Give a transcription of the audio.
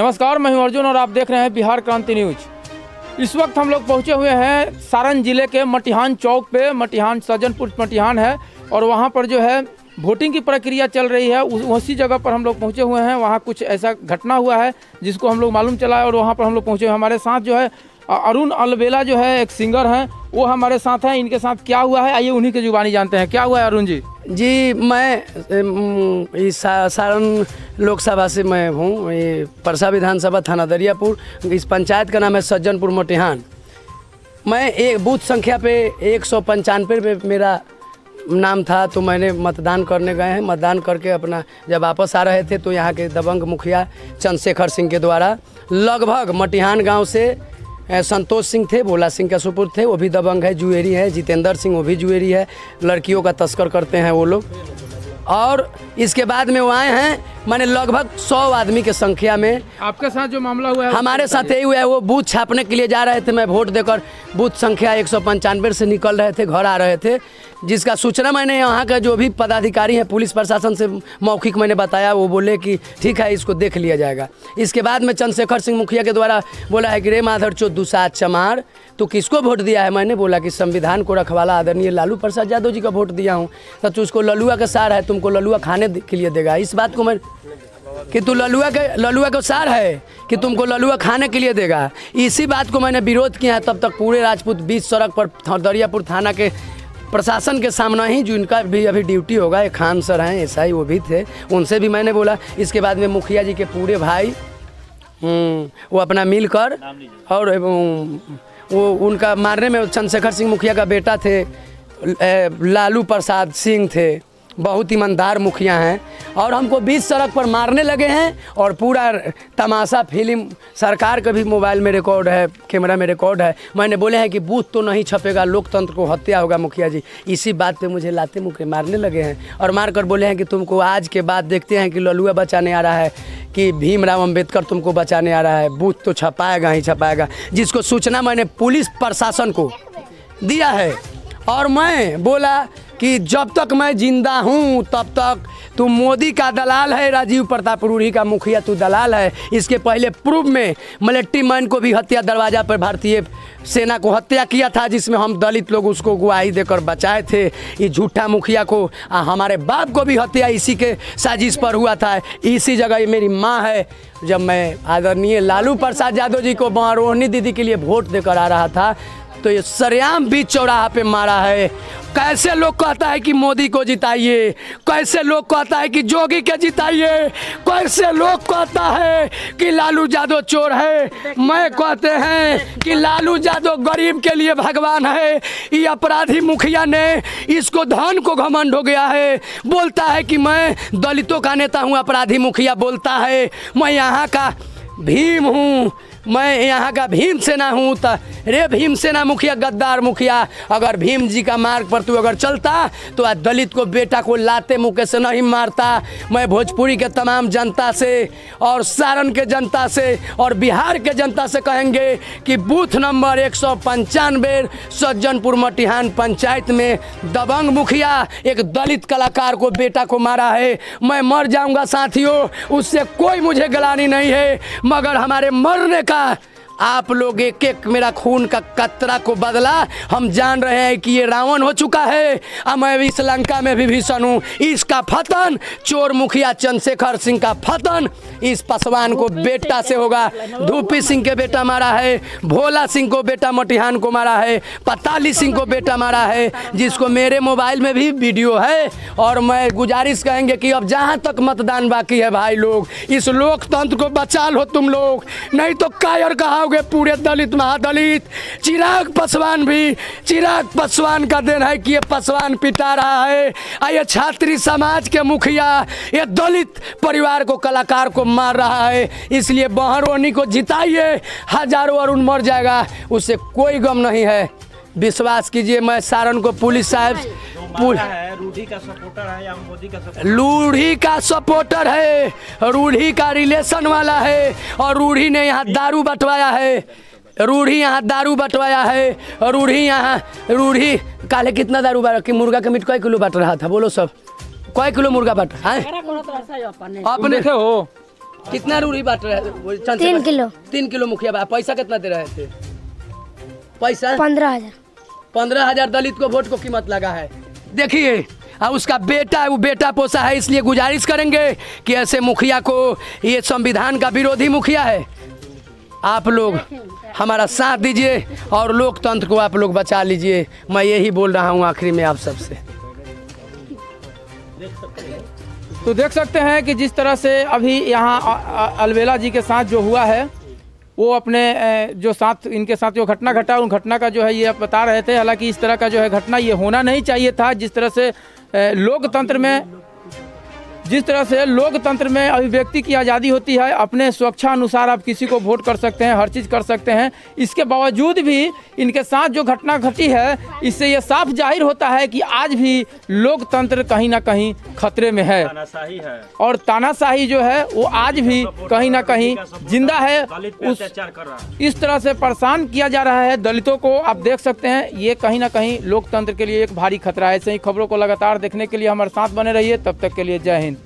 नमस्कार, मैं हूं अर्जुन और आप देख रहे हैं बिहार क्रांति न्यूज। इस वक्त हम लोग पहुंचे हुए हैं सारण जिले के मटिहान चौक पे। मटिहान सज्जनपुर मटिहान है और वहां पर जो है वोटिंग की प्रक्रिया चल रही है। उसी जगह पर हम लोग पहुंचे हुए हैं। वहां कुछ ऐसा घटना हुआ है जिसको हम लोग मालूम चला है और वहां पर हम लोग पहुंचे हुए। हमारे साथ जो है अरुण अलबेला जो है एक सिंगर हैं, वो हमारे साथ हैं। इनके साथ क्या हुआ है आइए उन्हीं की जुबानी जानते हैं। क्या हुआ है अरुण जी? जी, मैं इस सारण लोकसभा से मैं हूँ। ये परसा विधानसभा थाना दरियापुर, इस पंचायत का नाम है सज्जनपुर मटिहान। मैं एक बूथ संख्या पे 195 पे मेरा नाम था, तो मैंने मतदान करने गए हैं। मतदान करके अपना जब वापस आ रहे थे तो यहाँ के दबंग मुखिया चंद्रशेखर सिंह के द्वारा लगभग मटिहान गाँव से संतोष सिंह थे, भोला सिंह का सुपुत्र थे, वो भी दबंग है, जुएरी है। जितेंद्र सिंह वो भी जुएरी है, लड़कियों का तस्कर करते हैं वो लोग। और इसके बाद में वो आए हैं, मैंने लगभग 100 आदमी के संख्या में। आपके साथ जो मामला हुआ है हमारे साथ यही हुआ है। वो बूथ छापने के लिए जा रहे थे, मैं वोट देकर बूथ संख्या 195 से निकल रहे थे, घर आ रहे थे, जिसका सूचना मैंने यहाँ का जो भी पदाधिकारी हैं पुलिस प्रशासन से मौखिक मैंने बताया। वो बोले कि ठीक है, इसको देख लिया जाएगा। इसके बाद में चंद्रशेखर सिंह मुखिया के द्वारा बोला है कि रे माधर चो दुसात चमार, तो किसको वोट दिया है? मैंने बोला कि संविधान को रखवाला आदरणीय लालू प्रसाद यादव जी का वोट दिया हूँ। तो उसको ललुआ का सार है, तुमको ललुआ खाने के लिए देगा। इस बात को मैं कि तू ललुआ का सार है कि तुमको ललुआ खाने के लिए देगा, इसी बात को मैंने विरोध किया है। तब तक पूरे राजपूत बीच सड़क पर दरियापुर थाना के प्रशासन के सामने ही, जिनका भी अभी ड्यूटी होगा, एक खान सर हैं एसआई, वो भी थे, उनसे भी मैंने बोला। इसके बाद में मुखिया जी के पूरे भाई वो अपना मिलकर और वो उनका मारने में चंद्रशेखर सिंह मुखिया का बेटा थे, लालू प्रसाद सिंह थे, बहुत ईमानदार मुखिया हैं, और हमको बीच सड़क पर मारने लगे हैं। और पूरा तमाशा फिल्म सरकार का भी मोबाइल में रिकॉर्ड है, कैमरा में रिकॉर्ड है। मैंने बोले हैं कि बूथ तो नहीं छपेगा, लोकतंत्र को हत्या होगा मुखिया जी। इसी बात पे मुझे लाते मुक्के मारने लगे हैं और मार कर बोले हैं कि तुमको आज के बाद देखते हैं कि ललुआ बचाने आ रहा है कि भीमराव अंबेडकर तुमको बचाने आ रहा है। बूथ तो छपाएगा ही छपाएगा, जिसको सूचना मैंने पुलिस प्रशासन को दिया है। और मैं बोला कि जब तक मैं जिंदा हूँ तब तक तू मोदी का दलाल है, राजीव प्रताप रूढ़ी का मुखिया तू दलाल है। इसके पहले पूर्व में मलेट्टी मैन को भी हत्या, दरवाजा पर भारतीय सेना को हत्या किया था, जिसमें हम दलित लोग उसको गुआही देकर बचाए थे। ये झूठा मुखिया को हमारे बाप को भी हत्या इसी के साजिश पर हुआ था। इसी जगह ये मेरी माँ है। जब मैं आदरणीय लालू प्रसाद यादव जी को रोहिणी दीदी के लिए वोट देकर आ रहा था तो ये सरेआम बीच चौराहा पे मारा है। कैसे लोग कहता है कि मोदी को जिताइए, कैसे लोग कहता है कि जोगी के जिताइए, कैसे लोग कहता है कि लालू यादव चोर है। मैं कहते हैं कि लालू यादव गरीब के लिए भगवान है। ये अपराधी मुखिया ने, इसको धन को घमंड हो गया है, बोलता है कि मैं दलितों का नेता हूँ। अपराधी मुखिया बोलता है मैं यहाँ का भीम हूँ, मैं यहाँ का भीमसेना हूँ। तो रे भीमसेना मुखिया, गद्दार मुखिया, अगर भीम जी का मार्ग पर तू अगर चलता तो आज दलित को, बेटा को लाते मुक्के से नहीं मारता। मैं भोजपुरी के तमाम जनता से और सारण के जनता से और बिहार के जनता से कहेंगे कि बूथ नंबर 195 सज्जनपुर मटिहान पंचायत में दबंग मुखिया एक दलित कलाकार को, बेटा को मारा है। मैं मर जाऊँगा साथियों, उससे कोई मुझे गलानी नहीं है, मगर हमारे मरने आप लोग एक एक मेरा खून का कतरा को बदला। हम जान रहे हैं कि ये रावण हो चुका है, अब मैं इस लंका में भी भीषण हूँ। इसका फतन, चोर मुखिया चंद्रशेखर सिंह का फतन इस पासवान को बेटा से होगा। धूपी सिंह के बेटा मारा है, भोला सिंह को बेटा मटिहान को मारा है, पताली सिंह को बेटा मारा है, जिसको मेरे मोबाइल में भी वीडियो है। और मैं गुजारिश कहेंगे कि अब जहाँ तक मतदान बाकी है भाई लोग, इस लोकतंत्र को बचा लो तुम लोग, नहीं तो कायर कहा पूरे दलित महादलित। चिराग पासवान का दिन है कि ये पासवान पिटा रहा है। ये छात्री समाज के मुखिया ये दलित परिवार को, कलाकार को मार रहा है। इसलिए बहरोनी को जिताइए, हजारों अरुण मर जाएगा, उससे कोई गम नहीं है। विश्वास कीजिए, मैं सारण को पुलिस साहब रूढ़ी का सपोर्टर है या मोदी का सपोर्टर? रूढ़ी का सपोर्टर है, रूढ़ी का रिलेशन वाला है। और रूढ़ी ने यहाँ दारू बंटवाया है, रूढ़ी यहाँ दारू बंटवाया है। रूढ़ी काले कितना दारू कि मुर्गा का मीट कई किलो बट रहा था? बोलो सब, कई किलो मुर्गा बट रहा है? अपने हो कितना रूढ़ी बांट रहे वो चंद से 3 किलो 3 किलो मुखिया बा। पैसा कितना दे रहे थे? पैसा 15,000। 15,000 दलित को वोट को कीमत लगा है। देखिए अब उसका बेटा है, वो बेटा पोसा है, इसलिए गुजारिश करेंगे कि ऐसे मुखिया को, ये संविधान का विरोधी मुखिया है, आप लोग हमारा साथ दीजिए और लोकतंत्र को आप लोग बचा लीजिए। मैं यही बोल रहा हूँ आखिरी में आप सबसे। तो देख सकते हैं कि जिस तरह से अभी यहाँ अलवेला जी के साथ जो हुआ है, वो अपने जो साथ इनके साथ जो घटना घटा, उन घटना का जो है ये आप बता रहे थे। हालांकि इस तरह का जो है घटना ये होना नहीं चाहिए था। जिस तरह से लोकतंत्र में अभिव्यक्ति की आज़ादी होती है, अपने स्वेच्छानुसार आप किसी को वोट कर सकते हैं, हर चीज़ कर सकते हैं। इसके बावजूद भी इनके साथ जो घटना घटी है, इससे ये साफ जाहिर होता है कि आज भी लोकतंत्र कहीं ना कहीं खतरे में है तानाशाही है और तानाशाही जो है वो आज भी कहीं ना कहीं जिंदा है। उस इस तरह से परेशान किया जा रहा है दलितों को। आप देख सकते हैं ये कहीं ना कहीं लोकतंत्र के लिए एक भारी खतरा है। ऐसे ही खबरों को लगातार देखने के लिए हमारे साथ बने रहिए। तब तक के लिए जय हिंद।